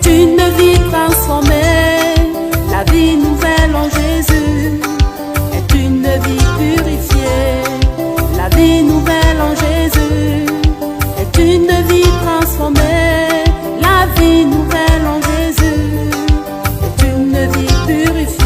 une vie transformée. La vie nouvelle en Jésus est une vie purifiée. La vie nouvelle en Jésus est une vie transformée. La vie nouvelle en Jésus est une vie purifiée.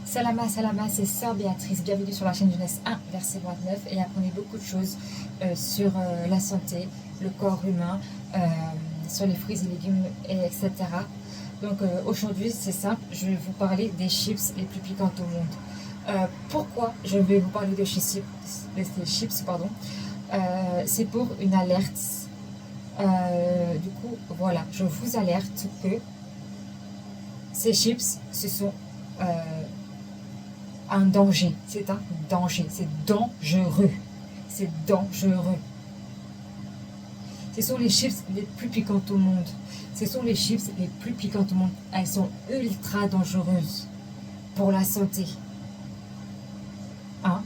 Salama, salama, c'est Sœur Béatrice. Bienvenue sur la chaîne Genèse 1, verset 29, et apprenez beaucoup de choses sur la santé, le corps humain, sur les fruits et légumes, etc. Donc aujourd'hui, c'est simple, je vais vous parler des chips les plus piquantes au monde. Pourquoi je vais vous parler de chips, c'est pour une alerte. Du coup, voilà, je vous alerte que ces chips, ce sont un danger, c'est un danger, c'est dangereux, c'est dangereux. Ce sont les chips les plus piquantes au monde, ce sont les chips les plus piquantes au monde, elles sont ultra dangereuses pour la santé. Hein?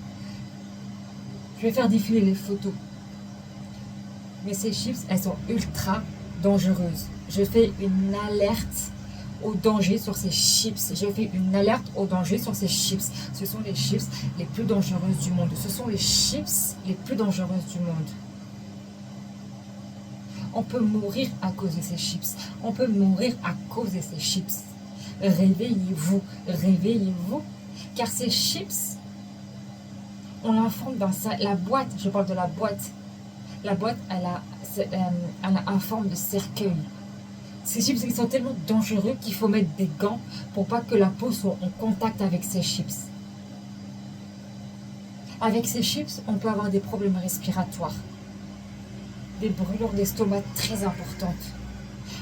Je vais faire défiler les photos, mais ces chips, elles sont ultra dangereuses. Je fais une alerte au danger sur ces chips. Je fais une alerte au danger sur ces chips. Ce sont les chips les plus dangereuses du monde. Ce sont les chips les plus dangereuses du monde. On peut mourir à cause de ces chips. On peut mourir à cause de ces chips. Réveillez-vous, réveillez-vous. Car ces chips, on l'informe dans la boîte. Je parle de la boîte. La boîte, elle a une forme de cercueil. Ces chips, ils sont tellement dangereux qu'il faut mettre des gants pour pas que la peau soit en contact avec ces chips. Avec ces chips, on peut avoir des problèmes respiratoires, des brûlures d'estomac très importantes.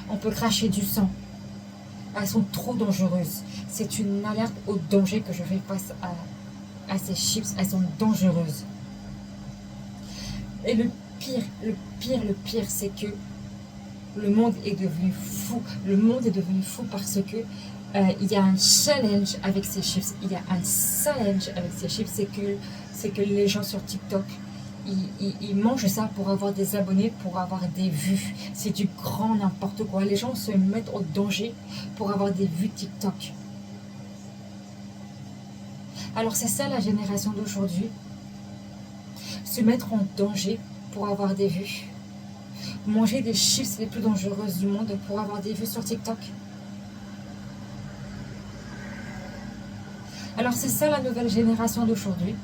On peut cracher du sang. Elles sont trop dangereuses. C'est une alerte au danger que je fais face à ces chips. Elles sont dangereuses. Et le pire, c'est que le monde est devenu fou. Le monde est devenu fou parce que il y a un challenge avec ces chips. Il y a un challenge avec ces chips. C'est que les gens sur TikTok, ils mangent ça pour avoir des abonnés, pour avoir des vues. C'est du grand n'importe quoi. Les gens se mettent au danger pour avoir des vues TikTok. Alors c'est ça la génération d'aujourd'hui. Se mettre en danger pour avoir des vues. Manger des chips les plus dangereuses du monde pour avoir des vues sur TikTok. Alors c'est ça la nouvelle génération d'aujourd'hui.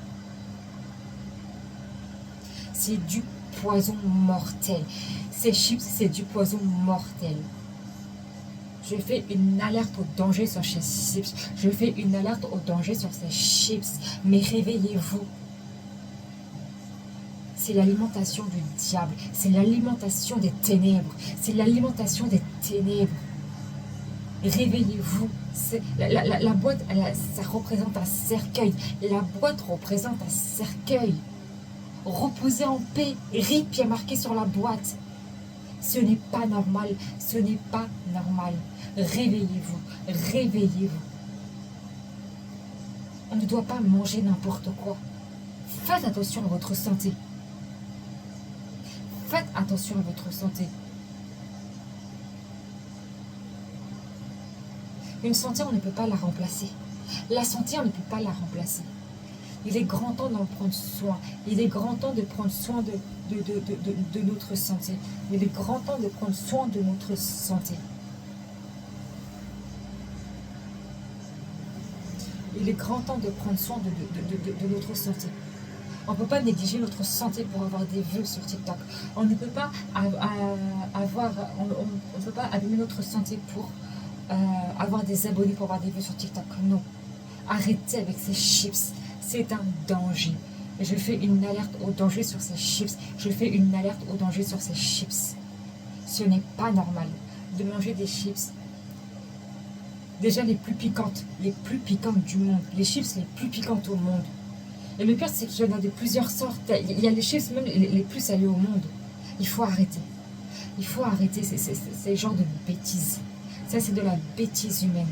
C'est du poison mortel. Ces chips, c'est du poison mortel. Je fais une alerte au danger sur ces chips. Je fais une alerte au danger sur ces chips. Mais réveillez-vous. C'est l'alimentation du diable. C'est l'alimentation des ténèbres. C'est l'alimentation des ténèbres. Réveillez-vous. La boîte, ça représente un cercueil. La boîte représente un cercueil. Reposez en paix. RIP, il y a marqué sur la boîte. Ce n'est pas normal. Ce n'est pas normal. Réveillez-vous. Réveillez-vous. On ne doit pas manger n'importe quoi. Faites attention à votre santé. Faites attention à votre santé. Une santé, on ne peut pas la remplacer. La santé, on ne peut pas la remplacer. Il est grand temps d'en prendre soin. Il est grand temps de prendre soin de notre santé. Il est grand temps de prendre soin de notre santé. Il est grand temps de prendre soin de notre santé. On ne peut pas négliger notre santé pour avoir des vues sur TikTok. On ne peut pas on peut pas abîmer notre santé pour avoir des abonnés, pour avoir des vues sur TikTok. Non. Arrêtez avec ces chips. C'est un danger. Je fais une alerte au danger sur ces chips. Je fais une alerte au danger sur ces chips. Ce n'est pas normal de manger des chips. Déjà les plus piquantes du monde. Les chips les plus piquantes au monde. Et le pire, c'est qu'il y en a de plusieurs sortes. Il y a les chips même les plus salés au monde. Il faut arrêter. Il faut arrêter ces genres de bêtises. Ça, c'est de la bêtise humaine.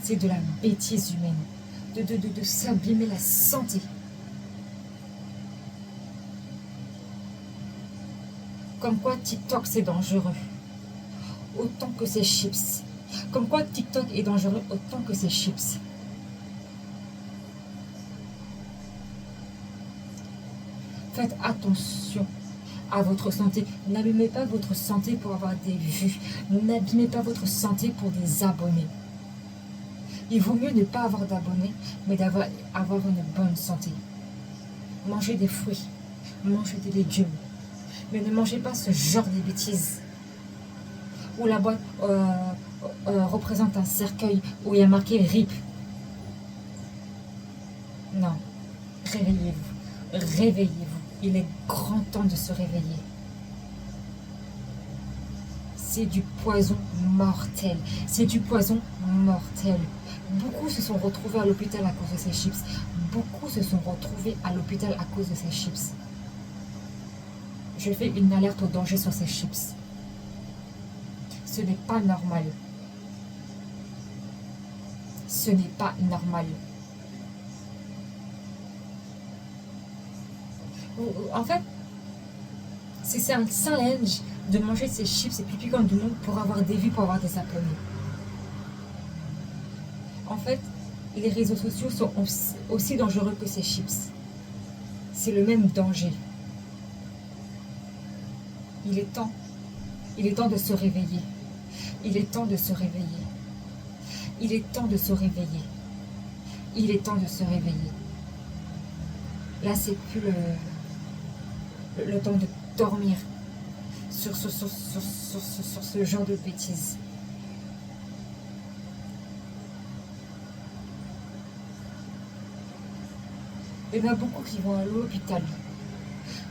C'est de la bêtise humaine. De s'abîmer la santé. Comme quoi TikTok, c'est dangereux. Autant que ces chips. Comme quoi TikTok est dangereux autant que ces chips. Faites attention à votre santé. N'abîmez pas votre santé pour avoir des vues. N'abîmez pas votre santé pour des abonnés. Il vaut mieux ne pas avoir d'abonnés, mais avoir une bonne santé. Mangez des fruits, mangez des légumes. Mais ne mangez pas ce genre de bêtises. Où la boîte représente un cercueil, où il y a marqué RIP. Non. Réveillez-vous. Réveillez-vous. Il est grand temps de se réveiller. C'est du poison mortel. C'est du poison mortel. Beaucoup se sont retrouvés à l'hôpital à cause de ces chips. Beaucoup se sont retrouvés à l'hôpital à cause de ces chips. Je fais une alerte au danger sur ces chips. Ce n'est pas normal. Ce n'est pas normal. En fait, c'est un challenge de manger ces chips les plus piquants du monde pour avoir des vues, pour avoir des abonnés. En fait, les réseaux sociaux sont aussi dangereux que ces chips. C'est le même danger. Il est temps de se réveiller. Il est temps de se réveiller. Il est temps de se réveiller. Il est temps de se réveiller. Là, c'est plus le temps de dormir sur ce genre de bêtises. Il y en a beaucoup qui vont à l'hôpital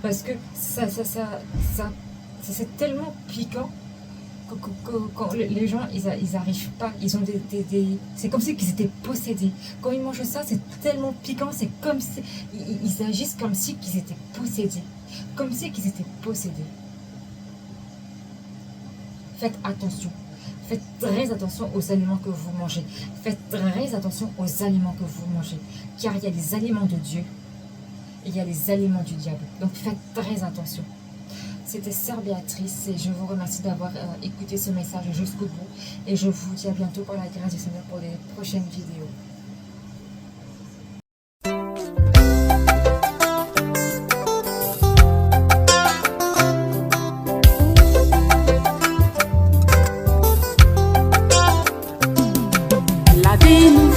parce que c'est tellement piquant que quand les gens ils arrivent pas, ils ont c'est comme si ils étaient possédés. Quand ils mangent ça, c'est tellement piquant, c'est comme si ils agissent comme si qu'ils étaient possédés, comme si qu'ils étaient possédés. Faites attention. Faites très attention aux aliments que vous mangez. Faites très attention aux aliments que vous mangez. Car il y a les aliments de Dieu et il y a les aliments du diable. Donc faites très attention. C'était Sœur Béatrice et je vous remercie d'avoir écouté ce message jusqu'au bout. Et je vous dis à bientôt par la grâce du Seigneur pour les prochaines vidéos. La vie nous